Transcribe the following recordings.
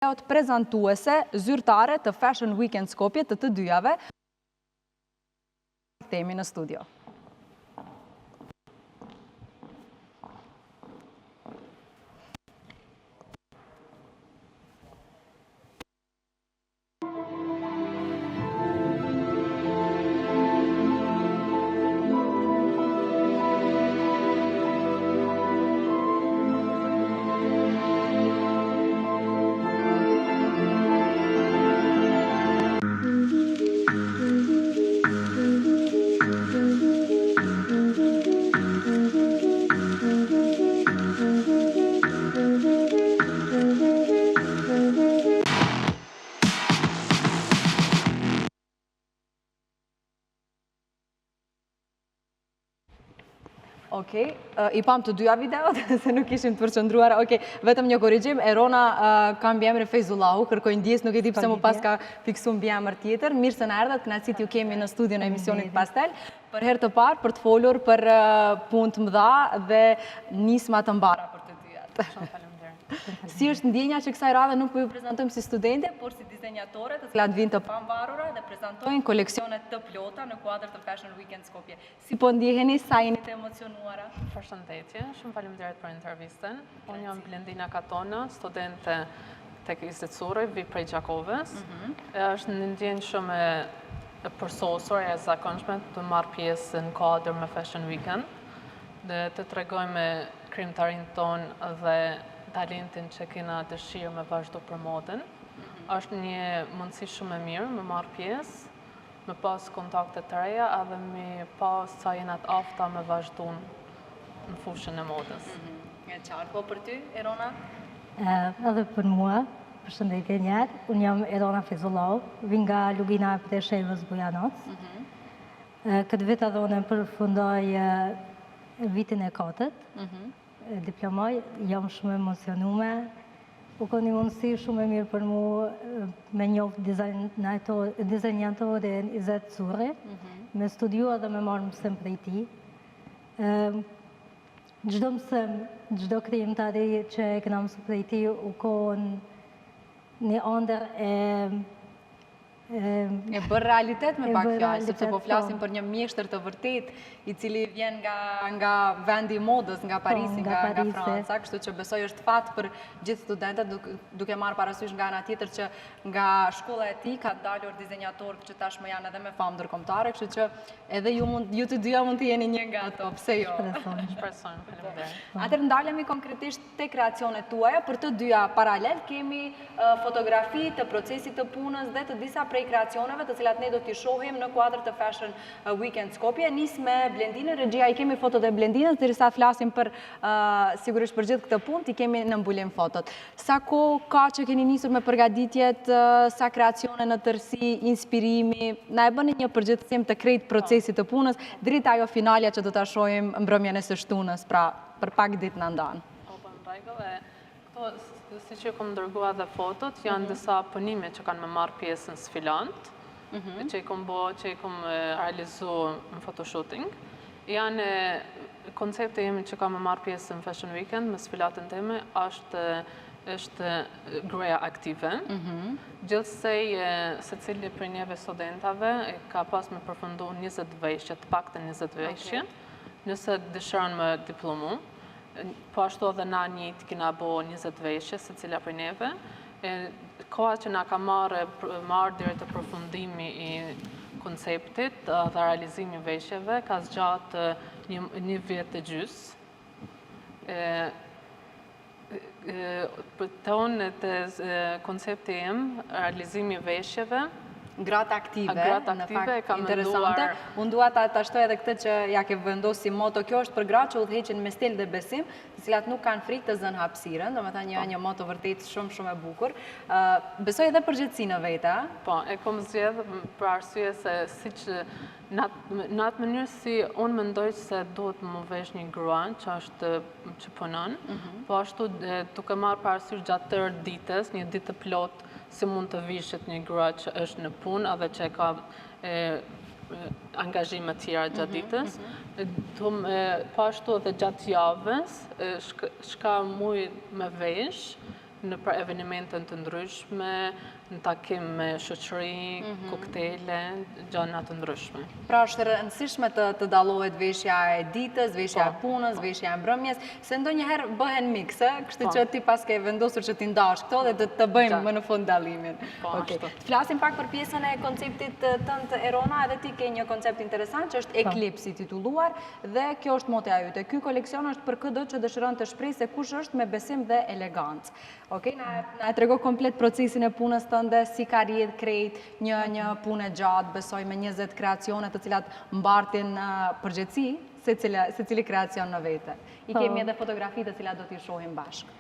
Prezantuese zyrtare të Fashion Weekend Skopje të dyjave. Themi në studio. Okej, I pam të dyja videot, se nuk ishim të përqëndruar. Okej, vetëm një korrigjim, Erona kam bjemër e Fejzullahu, kërkoj ndjes, nuk e di pse mu pas ka fiksu bjemër tjetër. Mirë se në erdhet, kënaqësit ju kemi në studion e emisionit Pastel, për herë të parë, për të folur për punë të mëdha dhe nisma të mbara për të dyjat. Si është ndjenja që kësaj radhe nuk po ju prezantojmë si studente, por si dizenjatore të cilat vinë të pamvarura dhe prezantojnë koleksionet të plota në kuadër të Fashion Weekend Skopje. Si po ndjeheni, sa jeni të emocionuara? Përshëndetje, shumë faleminderit për intervistën. Unë jam Blendina Katona, studente tek Institut Surrey, vi prej Gjakovës. Është një ndjenjë shumë e përsosur e zakonshme të marrë pjesë në kuadër me Fashion Weekend dhe të tregojmë krijimtarinë tonë dhe talentin që kena dëshirë me vazhdo për modën. Është një mundësi shumë e mirë me marrë pjesë, me pas kontakte të reja, edhe me pas sa jenat afta me vazhdo në fushën e modës. Nga qartë, po për ty, Erona? Edhe për mua, përshëndetje njerë, unë jam Erona Fejzullahu, vinë nga Lugina e Preshevës Bujanoc. Këtë vit edhe unë përfundoj vitin e 4. Diplomoj, jam shumë emocionume. U ka një mundësi shumë e mirë për mu me njoftë dizenjatorin Izet Curri, me studiua dhe me marrë mësim prej ti. Gjdo mësim, gjdo krijimtari që e këna mësu prej ti, u ka një ëndër e bërë realitet me pak fjallë, sepse po flasim për një mjeshtër të vërtet, i cili vjen nga vendi i modës, nga Parisi, nga Franca, kështu që besoj është fat për gjithë studentet, duke marrë parasysh nga ana tjetër që nga shkolla e tij ka dalur dizenjator që tashmë janë edhe me famë ndërkombëtare, kështu që edhe ju të dyja mund të jeni një nga ato, pse jo? Shpresojmë, faleminderit. Atëherë ndalemi konkretisht te kreacionet tuaja, për të dyja paralel kemi fotografi të procesit të punës dhe të disa prej kreacioneve të cilat ne do t'i shohim në kuadër të Fashion Weekend Skopje. Nis me Blendinën, regjia, i kemi fotot e Blendinës, derisa flasim për sigurisht për gjithë këtë punë, i kemi në mbulim fotot. Sa kohë ka që keni nisur me përgatitjet, sa kreacione në tërësi, inspirimi, na e bëni një përgjithësim të krejt procesit të punës, drita ajo finalja që do t'a shohim mbrëmjen e së shtunës, pra për pak ditë në ndanë. Si që kom dërgua dhe fotot, janë disa punime që kanë me marrë pjesën sfilant, që i kom realizu në photoshooting. Janë koncepte jemi që kam me marrë pjesën në Fashion Weekend, me sfilatën teme, është gruaja aktive. Gjithsej, se cili për njeve studentave ka pas me përfundu 20 veshje, të pak të 20 veshje, nëse dëshëran me diplomu. Po ashtu edhe na njëtë kina bo 20 veshje, se cila për neve. Koha që na ka marrë dhere të përfundimi i konceptit dhe realizimi veshjeve, ka zgjatë një vjet të gjys. Të unë të koncepti im, realizimi veshjeve, Gratë aktive, në fakt interesante. Unë dua ta shtoj edhe këtë që ja ke vendosur si moto. Kjo është për gratë që udhëheqin me stil dhe besim, të cilat nuk kanë frikë të zënë hapësirën, domethënë një moto vërtet shumë e bukur. Besoj edhe përgjithësi në vete, a? Po, e kom zgjedh për arsye se siç në atë mënyrë si unë mendoj se duhet më vesh një grua që punon, po ashtu duke marrë parasysh gjatë tërë ditës, një ditë të plotë, si mund të vishet një grua që është në punë edhe që ka angazhime tjera gjatë ditës. Po ashtu edhe gjatë javës, shka muj me vesh, në për evenimente të ndryshme, në takim me shoqëri, koktele, gjëra të ndryshme. Pra është rëndësishme të dallohet veshja e ditës, veshja e punës, veshja e mbrëmjes, se ndonjëherë bëhen mikse, kështu që ti pas ke vendosur që ti ndash këto dhe të bëjmë më në fund dallimin. Të flasim pak për pjesën e konceptit tënd Erona, edhe ti ke një koncept interesant që është Eclipse i titulluar dhe kjo është moteja jote. Ky koleksion është për çdo që dëshiron të shprehë se kush është me besim dhe elegancë. Okej, na e trego komplet procesin e punës tënde, si ka rrjedh krejt një punë gjatë, besoj me 20 kreacione të cilat mbartin përgjithësi se cili kreacion në vete. I kemi edhe fotografi të cilat do t'i shohim bashkë.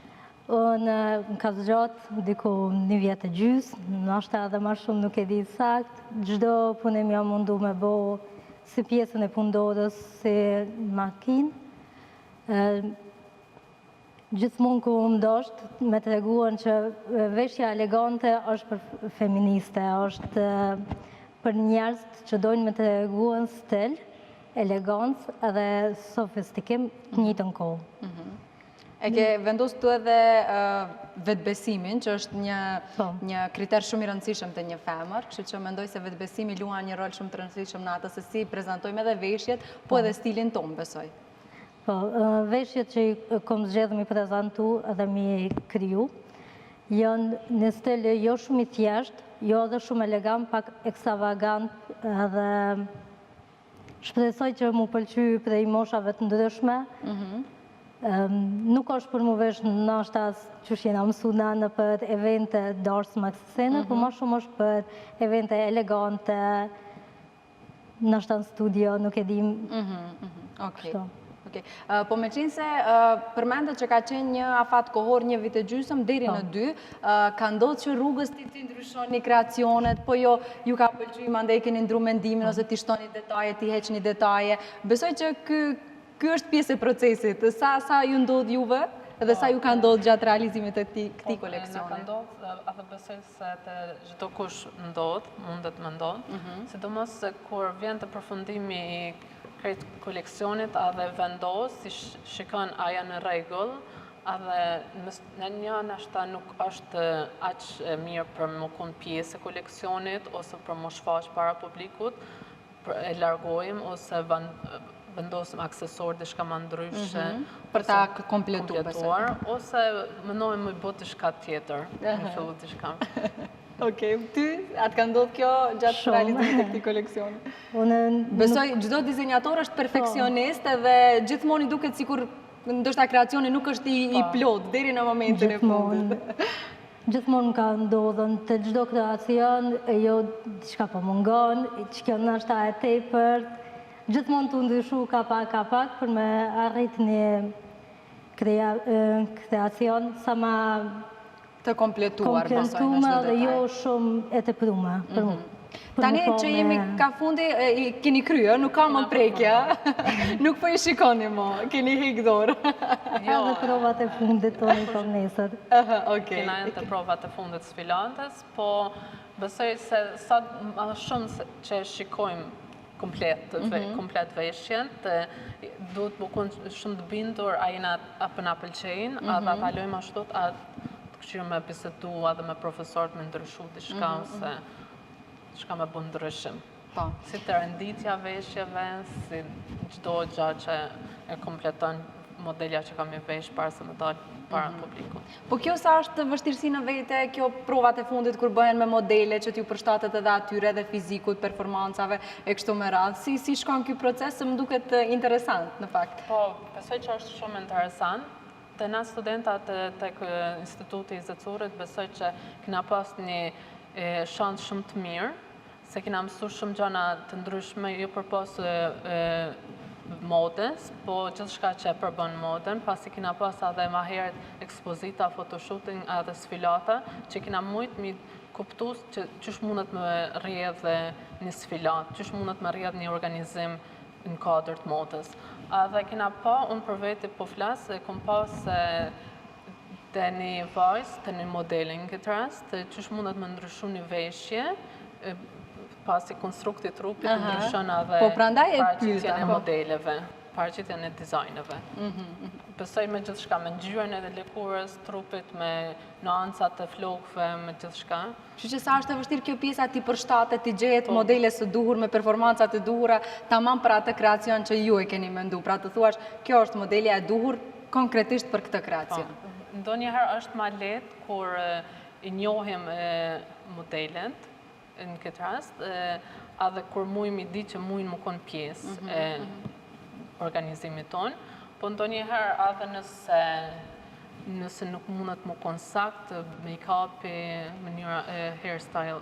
Në ka zgjatë diku 1 vjet e gjys, ndoshta edhe më shumë nuk e di sakt. Çdo punë më mundu me bo si pjesën e pundorës, si makinë. Gjithmonë ku më ndosht me të reguan që veshja elegante është për feministe, është për njerëz që dojnë me të reguan stil, elegancë edhe sofistikim të njëjtën kohë. E ke vendosur tu edhe vetbesimin, që është një kriter shumë i rëndësishëm të një femër, kështu që mendoj se vetbesimi luan një rol shumë të rëndësishëm në atë se si prezantojmë edhe veshjet, po edhe stilin tonë, besoj. Po, veshjet që i kom zgjedhur mi prezantu edhe mi kriju, janë në stil jo shumë i thjesht, jo edhe shumë elegant, pak ekstravagant, edhe shpresoj që mu pëlqy prej moshave të ndryshme. Nuk është për mu vesh ndoshta që jena mësuna në për evente darsë maksisene, po më shumë është për evente elegante, ndoshta në studio, nuk e dim. Po me qenë se përmendet që ka qenë një afat kohor 1 vit e gjysmë deri në 2, ka ndodhur që rrugës ti ndryshoni kreacionet, po jo ju ka pëlqyer mandej keni ndru mendimin ose ti shtoni detaje, ti heqni detaje. Besoj që ky është pjesë e procesit. Sa ju ndodh juve dhe sa ju ka ndodhur gjatë realizimit të këtij koleksioni? Ka ndodhur, atë besoj se të çdo kush mundet më ndodh, sidomos kur vjen të përfundimi i krejt koleksionit, edhe vendos, si shikon aja në rregull, edhe në një nashta nuk është aq mirë për më kon pjesë e koleksionit, ose për më shfaq para publikut, e largojmë, ose vendosim aksesor dhe shka ma ndryshe. Për ta kompletuar, ose mënojmë më i botë të shka tjetër, në fillu të shka. Okej, ty, atë ka ndodhë kjo gjatë realizimit të këtij koleksioni? Besoj, çdo dizenjator është perfeksionist edhe gjithmonë i duket sikur ndoshta kreacioni nuk është i plot deri në momentin e fundit. Gjithmonë ka ndodhur të çdo kreacion, jo diçka po mungon, që ndoshta e tepërt, gjithmonë të ndryshu ka pak për me arrit një kreacion sa ma të kompletuar, dhe jo shumë e teprume për mu. Tani që jemi ka fundi, keni kryer, nuk ka më prekja, nuk po i shikoni më, keni hik dorë. Edhe provat e fundit tonë i kom nesër. Kena e të provat e fundit sfilantes, po besoj se sa më shumë që shikojmë komplet veshjen, duhet më konë shumë të bindur a jena apë na pëlqejnë, a da talojmë ashtu të këshirë me bisedu edhe me profesorët me ndryshu të shka ose shka me bu ndryshim. Si të renditja veshjeve, si gjdo gja që e kompleton modelja që kam i vesh parë se me dalë para publiku. Po kjo sa është vështirësi në vete, kjo provat e fundit kur bëhen me modele që t'ju përshtatet edhe atyre dhe fizikut, performancave e kështu me radhë. Si shkon kjo proces, se më duket interesant në fakt? Po, besoj që është shumë interesant. Të na studentat të Instituti i Zëcurit besoj që kina pas një shansë shumë të mirë, se kina mësu shumë gjana të ndryshme, jo për pas modës, po gjithë shka që e përbën modën, pasi kina pas edhe ma herët ekspozita, photoshooting edhe sfilata, që kina mujtë mi kuptu që qësh mundet me rrjedh një sfilat, qësh mundet me rrjedh një organizim në kadër të modës. Dhe kina pa, unë për veti po flasë, kom pas të një vajzë, të një modelin këtë rast, qësh mundet me ndryshu një veshje, pasi konstrukti trupit ndryshon edhe paraqitjen e modeleve, paraqitjen e dizajneve. besoj me gjithçka, me ngjyrën e lëkurës, trupit, me nuancat e flokëve, me gjithçka. Që sa është e vështirë kjo pjesa ti përshtatet, ti gjehet modele së duhur me performancat e duhura, tamam për atë kreacion që ju e keni mendu. Pra të thuash, kjo është modelja e duhur konkretisht për këtë kreacion. Ndonjëherë është ma lehtë kur i njohim modelet në këtë rast, edhe kur mujmë i di që mujnë më konë pjesë e organizimit tonë, po ndonjëherë edhe nëse nuk mundet më konë saktë, make-up-i, mënyra hairstyle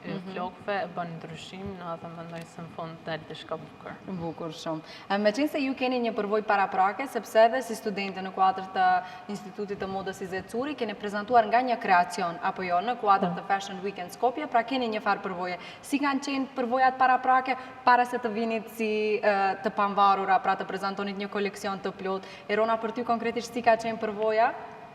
e flokëve e bën ndryshim, edhe mendoj se në fund del diçka bukur. Bukur shumë. Me qenë se ju keni një përvojë paraprake, sepse edhe si studente në kuadër të Institutit të Modës i Zecuri, keni prezentuar nga një kreacion, apo jo, në kuadër të Fashion Weekend Skopje, pra keni një farë përvoje. Si kanë qenë përvojat paraprake, para se të vinit si të pamvarura, pra të prezentonit një koleksion të plot? Erona, për ty konkretisht si ka qenë përvoja?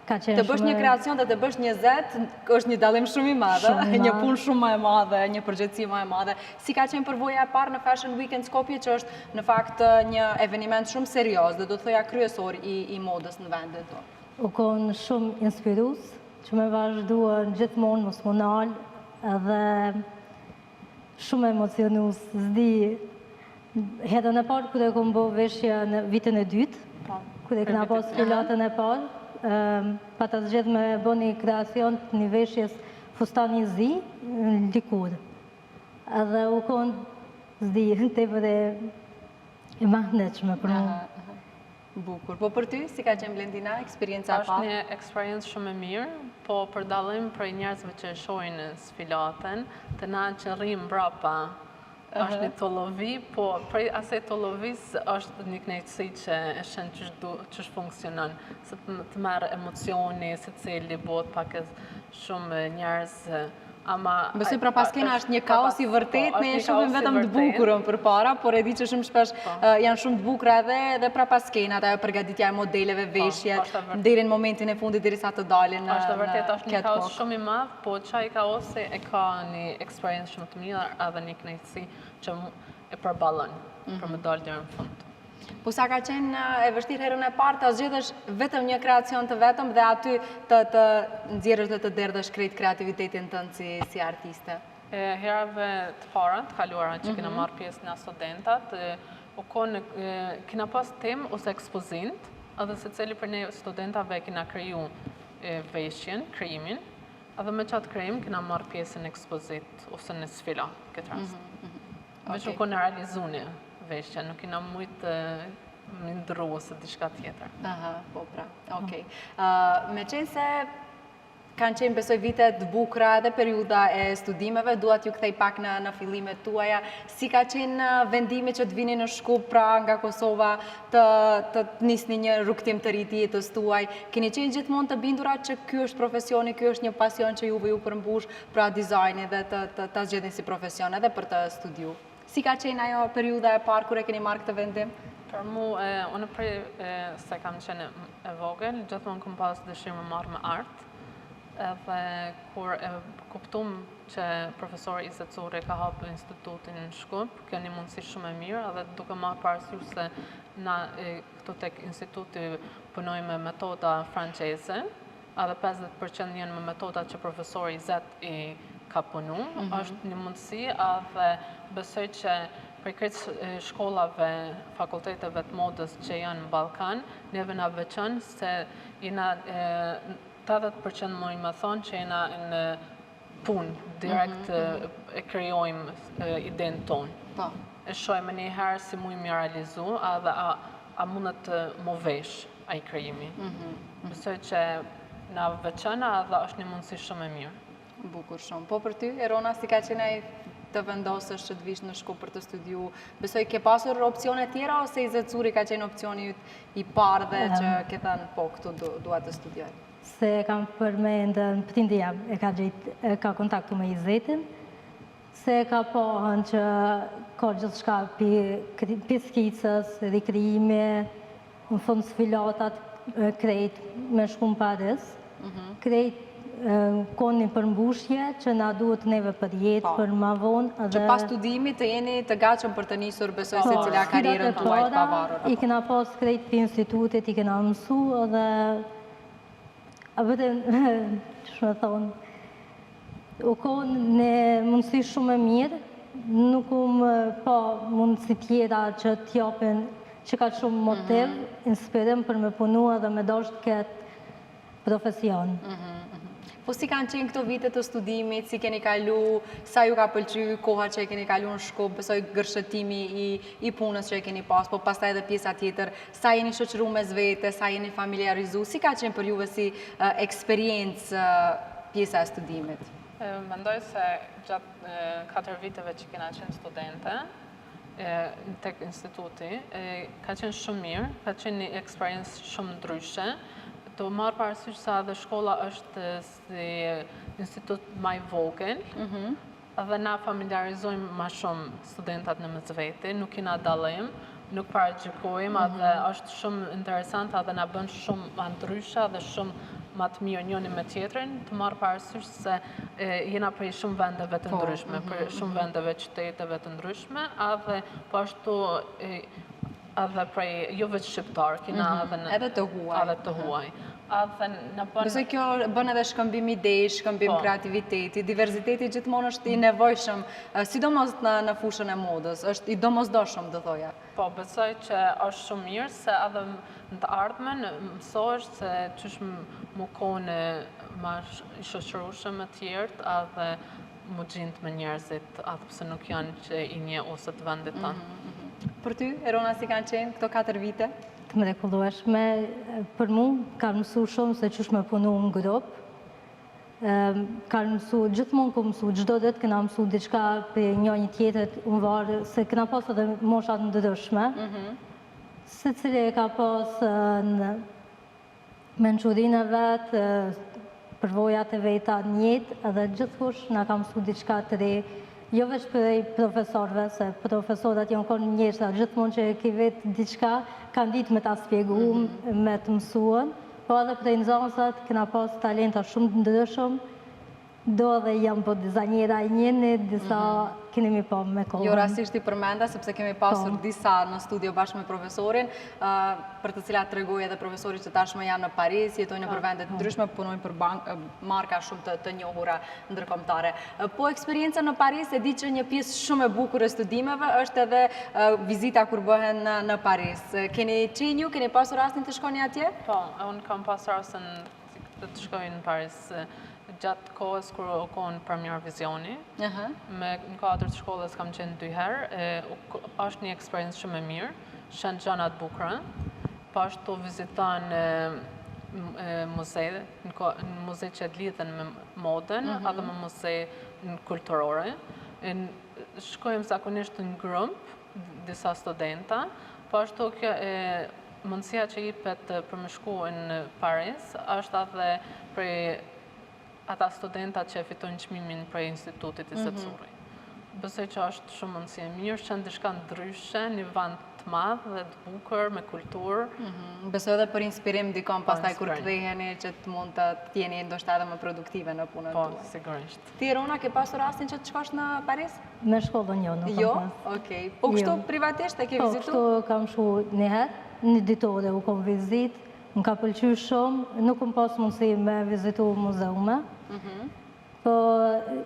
Të bësh një kreacion dhe të bësh një zet, është një dallim shumë i madhe, një punë shumë më e madhe, një përgjegjësi më e madhe. Si ka qenë përvoja e parë në Fashion Weekend Skopje, që është në fakt një eveniment shumë serioz dhe do të thoja kryesor i modës në vendet tonë? U konë shumë inspirues, që me vazhduan gjithmonë mos më nal, edhe shumë emocionues. Zdi, herën e parë kur e kom bë veshja në vitin e dytë, kur e kena pas filatën e parë, pa të zgjedh me bo një kreacion të një veshjes fustani zi në likur. Edhe u konë zdi të vëre e mahnetshme për mu. Bukur. Po për ty, si ka qenë Blendina, eksperienca pa? Është një eksperiencë shumë e mirë, po për dallim për njerëzve që e shohin sfilatën, të na që rrim mbrapa. Është një tollovi, po prej asaj tollovis është një kënaqësi që e shën ç'është funksionon, se të merr emocioni, secili bëhet pak shumë njerëz. Besoj pra paskena është një kaos i vërtet, ne e shohim vetëm të bukurën përpara, por e di që shumë shpesh janë shumë të bukura edhe pra paskenat, ajo përgatitja e modeleve, veshjet, deri në momentin e fundit derisa të dalin në Është vërtet, është një kaos catwalk. shumë i madh, po çaj kaosi e ka një eksperiencë shumë të mirë edhe një kënaqësi që e përballon për me dalë deri në fund. Po sa ka qenë e vështirë herën e parë të zgjedhësh vetëm një kreacion të vetëm dhe aty të nxjerrësh dhe të derdhësh krejt kreativitetin tënd si artiste? Herave të para, të kaluara që kena marrë pjesë nga studentat, kena pas temë ose ekspozint, edhe secili për ne studentave kena kriju veshjen, krijimin, edhe me qatë krijim kena marrë pjesë në ekspozit ose në sfila, këtë rast. Veç u konë realizune veshja, nuk kena mujtë më ndru ose diçka tjetër. Aha, po pra, okej. Me qenë se kanë qenë besoj vitet bukura edhe periuda e studimeve, dua t'ju kthej pak në fillimet tuaja. Si ka qenë vendimi që të vini në Shkup, pra nga Kosova, të nisni një rrugtim të ri të jetës tuaj? Keni qenë gjithmonë të bindura që ky është profesioni, ky është një pasion që juve ju përmbush, pra dizajni dhe ta zgjedhni si profesion edhe për të studiu? Si ka qenë ajo periuda e parë kur e keni marrë këtë vendim? Për mu, unë prej se kam qenë e vogël, gjithmonë kam pas dëshirë me marrë me art, edhe kur e kuptum që profesori i Zecuri ka hapë institutin në Shkup, kjo një mundësi shumë e mirë, edhe duke marrë parasysh se na këtu tek instituti punoj me metoda franceze, edhe 50% janë me metoda që profesori Zet i ka punu, është një mundësi, edhe besoj që për këtë shkollave, fakulteteve të modës që janë në Ballkan, neve na veçon se jena 80% mojnë me thonë që jena në punë, direkt e krijojmë idenë tonë. E shojmë njëherë si mujmë realizu, edhe a mundet më vesh a i krijimi. Besoj që na veçona edhe është një mundësi shumë e mirë. Bukur shumë. Po për ty, Erona, si ka qenë të vendosësh që të vish në Shkup për të studiu? Besoj ke pasur opcione tjera ose i Zecuri ka qenë opcioni i parë dhe që ke thënë po këtu dua të studioj? Se kam përmendën prindja e ka kontaktu me Izetin, se ka pohën që ka gjithçka pi skicës, rikrijime, në fund sfilatat krejt me shku në Paris, krejt konë një përmbushje që na duhet neve për jetë, për ma vonë. Që pas studimit të jeni të gatshëm për të nisur besoj se cila karierën tuaj të pavarur. I kena pas krejt për institutit, i kena mësu edhe a vetëm, që shme thonë, u konë në mundësi shumë e mirë, nuk pa mundësi tjera që t'japin që ka shumë motiv, inspirim për me punu edhe me dosht këtë profesion. Po si kanë qenë këto vite të studimit, si keni kalu, sa ju ka pëlqy koha që e keni kalu në Shkup, besoj gërshëtimi i punës që e keni pas, po pastaj edhe pjesa tjetër, sa jeni shoqëru mes vete, sa jeni familiarizu, si ka qenë për juve si eksperiencë pjesa e studimit? Mendoj se gjatë 4 viteve që kena qenë studente, tek instituti, ka qenë shumë mirë, ka qenë një eksperiencë shumë ndryshe. Të marë parasysh sa dhe shkolla është si institut maj vogël, dhe na familiarizojmë ma shumë studentat në mes vete, nuk kena dallim, nuk paragjykojmë, dhe është shumë interesant, dhe na bën shumë ma ndryshe dhe shumë ma të mirë njëni me tjetrin, të marë parasysh se jena prej shumë vendeve të ndryshme, prej shumë vendeve qyteteve të ndryshme, dhe po ashtu edhe prej jo vetë shqiptar, kena edhe të huaj. Besoj kjo bën edhe shkëmbim idesh, shkëmbim kreativiteti, diversiteti gjithmonë është i nevojshëm, sidomos në fushën e modës, është i domosdoshëm, do thoja. Po, besoj që është shumë mirë, se edhe në të ardhmen mësohesh se qysh më kone ma i shoqërushëm e tjertë, edhe më gjindë me njerëzit, atë pëse nuk janë që i një ose të vendit tanë. Për ty, Erona, si kanë qenë këto 4 vite? Të mrekullueshme, për mu, kanë mësu shumë se qysh me punu në grup. Kanë mësu, gjithmonë ku mësu, gjdo dhëtë këna mësu diçka për një tjetët unë varë, se këna pas edhe moshat në ndryshme. Se cili e ka pas në menqurinë e vetë, përvojat e veta njëtë, edhe gjithkush nga ka mësu diçka të re. Jo veç për profesorve, se profesorat janë konë njështë, gjithmonë që ki vetë diçka, kanë ditë me ta spjegu, me të mësuën, po edhe për nxënësat, këna pas talenta shumë të ndryshëm, do dhe jam po dizajnjera i njëni, disa keni mi po me kohën. Jo rasisht i përmenda, sepse kemi pasur disa në studio bashkë me profesorin, për të cilat të regoj edhe profesorit që tashmë janë në Paris, jetojnë për vendet ndryshme, punojnë për marka shumë të njohura ndërkombëtare. Po eksperjenca në Paris, e di që një pjesë shumë e bukur e studimeve është edhe vizita kur bëhen në Paris. Keni qenë ju, keni pasur rastin të shkoni atje? Po, unë kam pasur rastin të shkoj në Paris gjatë kohës kër u konë premier vizioni. Me në katër të shkollës kam qenë 2 herë. Ashtë një eksperiencë shumë e mirë, shenë gjanat bukra, po ashtu vizitan muze, në muze që lidhen me modën, edhe me muze kulturore. Shkojmë zakonisht në grump, disa studenta, po ashtu kjo mundësia që jipet për me shku në Paris, është edhe prej ata studenta që fitojnë çmimin prej institutit i Zetsuri. Besoj që është shumë mundësi e mirë, që në diçka ndryshe, një vend të madh dhe të bukur, me kulturë. Besoj edhe për inspirim dikon pastaj kur ktheheni që të mund të jeni ndoshta edhe më produktive në punën tuaj. Po, sigurisht. Ti, Erona, ke pasur rastin që të shkosh në Paris? Me shkollën jo, nuk kam pas. Jo? Okej. Po kështu privatisht e ke vizitu? Po, kështu kam shu një herë, një ditore u kom vizit, më ka pëlqy shumë, nuk më pas mundësi me vizitu muzeume. Po,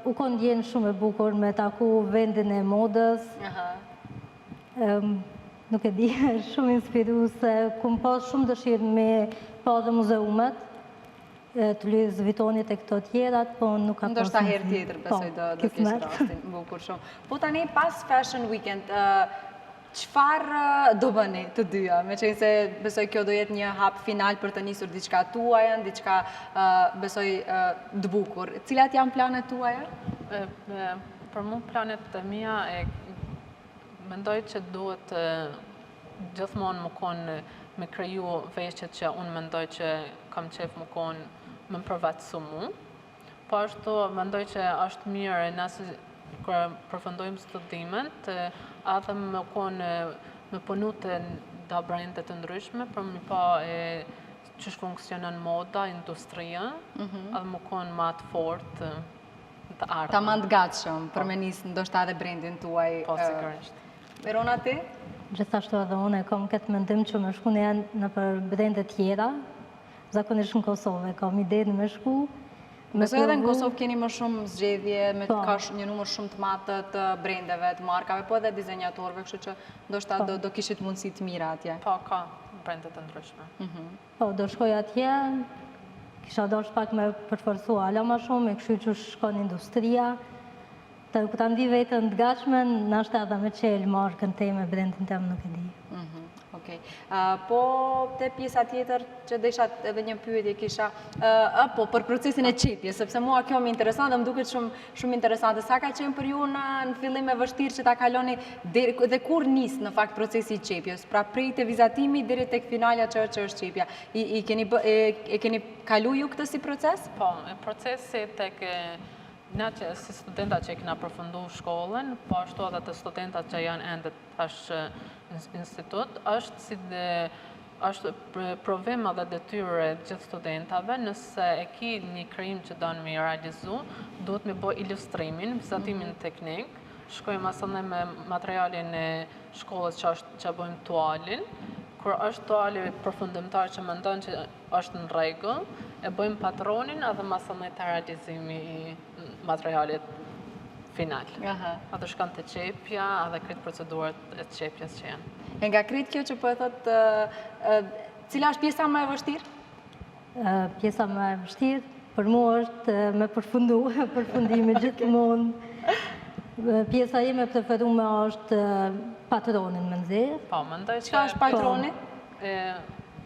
u konë djenë shumë e bukur me taku vendin e modës. Nuk e di, shumë inspiru se ku më pas shumë dëshirë me pa dhe muzeumet, të lujës vitonit e këto tjerat, po nuk ka pas mundësi. Ndoshta herë tjetër, besoj do kishë rastin, bukur shumë. Po tani pas Fashion Weekend, qëfar do bëni të dyja? Me qenë se besoj kjo do jetë një hap final për të nisur diçka tuaja, diçka besoj të bukur. Cilat janë planet tuaja? Për mu planet e mija mendoj që duhet gjithmonë më konë me kriju veshjet që unë mendoj që kam qef më konë më përvatësu mu. Po ashtu mendoj që është mirë nëse kërë përfëndojmë studimet, edhe me punu të da brendet të ndryshme, për mi pa që funksionon moda, industria, edhe më konë ma të fort të ardhme. Ta mandë gatshëm për me nisë ndoshta edhe brandin tuaj. Po, sigurisht. Verona, ti? Gjithashtu edhe unë kam këtë mendim që me shku në për brende tjera, zakonisht në Kosovë, kam idenë me shku. Besoj edhe në Kosovë keni më shumë zgjedhje, ka një numër shumë të matë të brendeve, të markave, po edhe dizenjatorëve, kështu që ndoshta do kishit mundësi të mira atje. Po, ka brendet të ndryshme. Po, do shkoj atje, kisha dosh pak me përforcu ala ma shumë, e kështu që shkon industria, të ku ta ndi vetën të gatshme, nashta edhe me qelë markën teme, brendin tem nuk e di. Okej. Po, te pjesa tjetër që desha edhe një pyetje kisha, po, për procesin e qepjes, sepse mua kjo më interesant dhe më duket shumë interesante. Sa ka qenë për ju në fillim e vështirë që ta kaloni dhe kur nis në fakt procesi i qepjes? Pra prej të vizatimi deri tek finalja që është qepja. E keni kalu ju këtë si proces? Po, procesi tek na që si studenta që kena përfundu shkollën, po ashtu edhe të studentat që janë ende tash institut, është provim edhe detyre gjithë studentave, nëse e ki një krijim që donë me realizu, duhet me bo ilustrimin, vizatimin teknik, shkojmë asënë me materialin e shkollës që bojmë tualin, kur është tuali përfundimtar që më ndonë që është në rregull, e bojmë patronin edhe masënë të realizimi i materialit final. Edhe shkon të qepja, edhe kretë procedurat e qepjes që janë. E nga kretë kjo që po e thotë, cila është pjesa më e vështirë? Pjesa më e vështirë, për mua është me përfundu, përfundimi gjithmonë. Pjesa ime preferume është patronin me nxerr. Po, mendoj se... Çka është patroni?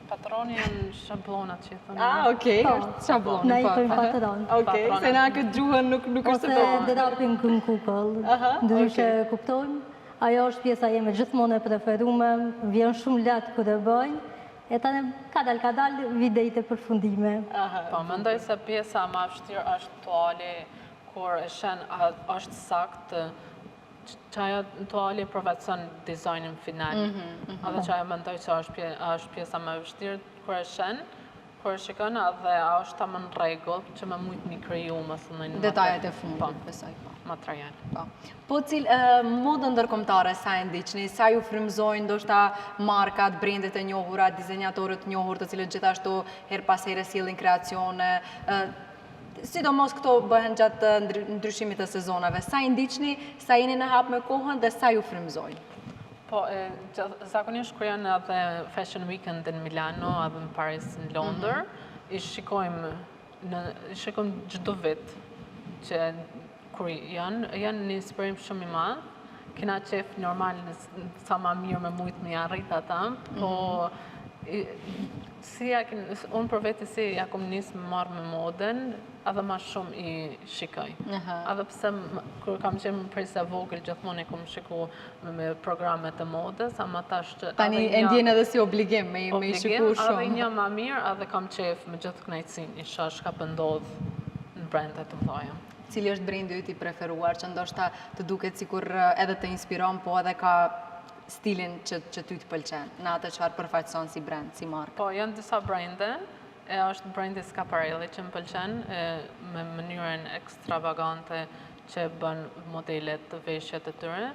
Patroni janë shablonat që i thënë. Okej, është shablon. Na i thënë patron. Okej, se na këtë gjuhën nuk është se po. Ose drapin kën kukull, ndryshe kuptojmë. Ajo është pjesa jeme gjithmonë e preferume, vjen shumë latë kur e bëj, e tani kadal videjt e përfundime. Po, mendoj se pjesa më e vështirë është tuali, kur e shen është sakt, që ajo tuali përvecën dizajnin final. Edhe që ajo mendoj që është pjesa më e vështirë, kur e shen, kur e shikon edhe është ta më në rregull, që me mujtë mi kriju më thënë në detajet e fundit, besoj. Material. Po modën ndërkombëtare sa e ndiqni, sa ju frymëzojnë ndoshta markat, brendet e njohura, dizenjatorët të njohur, të cilët gjithashtu her pas here sjellin kreacione, sidomos këto bëhen gjatë ndryshimit të sezonave. Sa i ndiqni, sa jeni në hap me kohën dhe sa ju frymëzojnë? Po, zakonisht kur janë edhe Fashion Weekend në Milano, edhe në Paris, në Londër, i shikojmë çdo vit që kur janë një inspirim shumë i madh. Kena qef normal sa ma mirë me mujtë me arrit ata, po unë për veti si ja kom njësë me marrë me modën, edhe ma shumë i shikoj. Edhe pse kër kam qenë prej se vogël, gjithmonë e kom shiku me programet e modës, ama tash... Tani e ndjenë edhe si obligim me i shiku shumë. Edhe një ma mirë, edhe kam qef me gjithë knajtësin, isha shka pëndodh në brendet të mdoja. Cili është brendi yt i preferuar, që ndoshta të duket sikur edhe të inspiron, po edhe ka stilin që ty të pëlqen, në atë çfarë përfaqëson si brand, si markë? Po, janë disa brende, është brendi Schiaparelli që më pëlqen, me mënyrën ekstravagante që bën modelet të veshjet e tyre,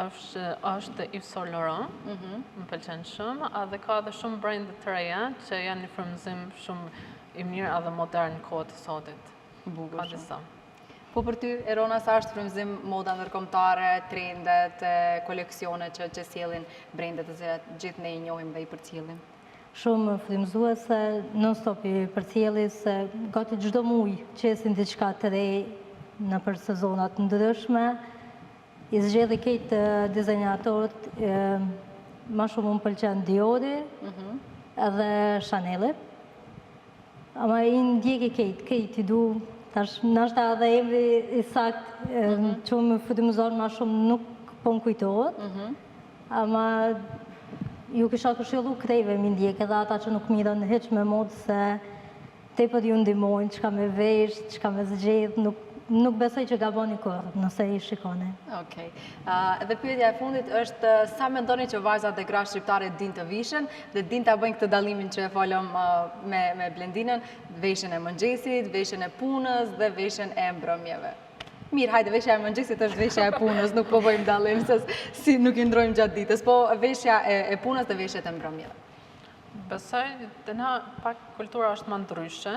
është Yves Saint Laurent, më pëlqen shumë, edhe ka edhe shumë brende të reja që janë një frymëzim shumë i mirë edhe modern në kohët e sotit. Bukur shumë. Ka disa. Po për ty, Erona, sa është frymëzim moda ndërkombëtare, trendet, koleksionet që sjellin brendet të cilat gjithë ne i njohim dhe i përcjellim? Shumë frymëzuese, non-stop i përcjelli se gati çdo muaj qesin diçka të re në për sezonat ndryshme. I zgjedhi këtë dizenjatorët, ma shumë më pëlqen Diori edhe Chanel. Ama i ndjeki këtë i du. Tash, nashta edhe emri i sakt që më frymëzon ma shumë nuk po më kujtohet, ama ju kisha këshillu krejve mi ndjek edhe ata që nuk mirën heq me modë se tepër ju ndihmojnë, çka me vesh, çka me zgjedh, nuk besoj që gaboni kurrë nëse i shikoni. Okej. Edhe pyetja e fundit është sa mendoni që vajzat e gra shqiptare din të vishën dhe din ta bëjnë këtë dallimin që e folëm me Blendinën, veshjen e mëngjesit, veshjen e punës dhe veshjen e mbrëmjeve. Mirë, hajde, veshja e mëngjesit është veshja e punës, nuk po bëjmë dallim se si nuk i ndrojmë gjatë ditës, po veshja e punës dhe veshjet e mbrëmjeve. Besoj, të na pak kultura është më ndryshe,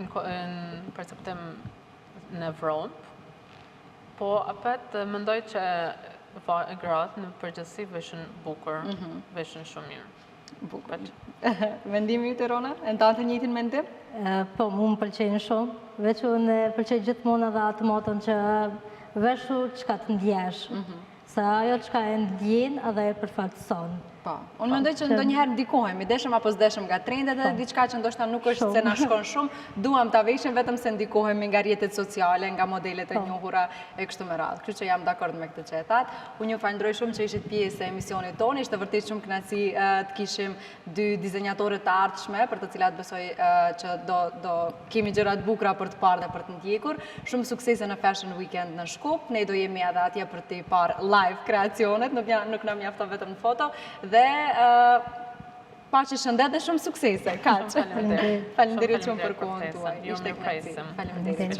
në perceptim në Evropë, po apet mendoj që gratë në përgjithësi veshën bukur, veshën shumë mirë. Bukur. Mendimi ju të Rona? E ndonë të njëjtin mendim? Po, mu më pëlqejnë shumë, veç unë pëlqej gjithmonë edhe atë motën që veshu çka të ndjesh, se ajo çka e ndjen edhe e përfaqëson. Po, unë mendoj që ndonjëherë ndikohemi, deshëm apo s'deshëm nga trendet edhe diçka që ndoshta nuk është se na shkon shumë, duam ta veshim vetëm se ndikohemi nga rrjetet sociale, nga modelet e njohura e kështu me radhë. Kështu që jam dakord me këtë që e thatë. Unë ju falenderoj shumë që ishit pjesë e emisionit tonë, ishte vërtet shumë kënaqësi të kishim dy dizenjatore të ardhshme, për të cilat besoj që do kemi gjëra të bukura për të parë dhe për të ndjekur. Shumë suksese në Fashion Weekend në Shkup. Ne do jemi edhe atje për të parë live kreacionet, nuk na mjafton vetëm në foto. Dhe paqë shëndet dhe shumë suksese. Kaq. Faleminderit shumë për kohën tuaj. Ishte kënaqësi. Faleminderit.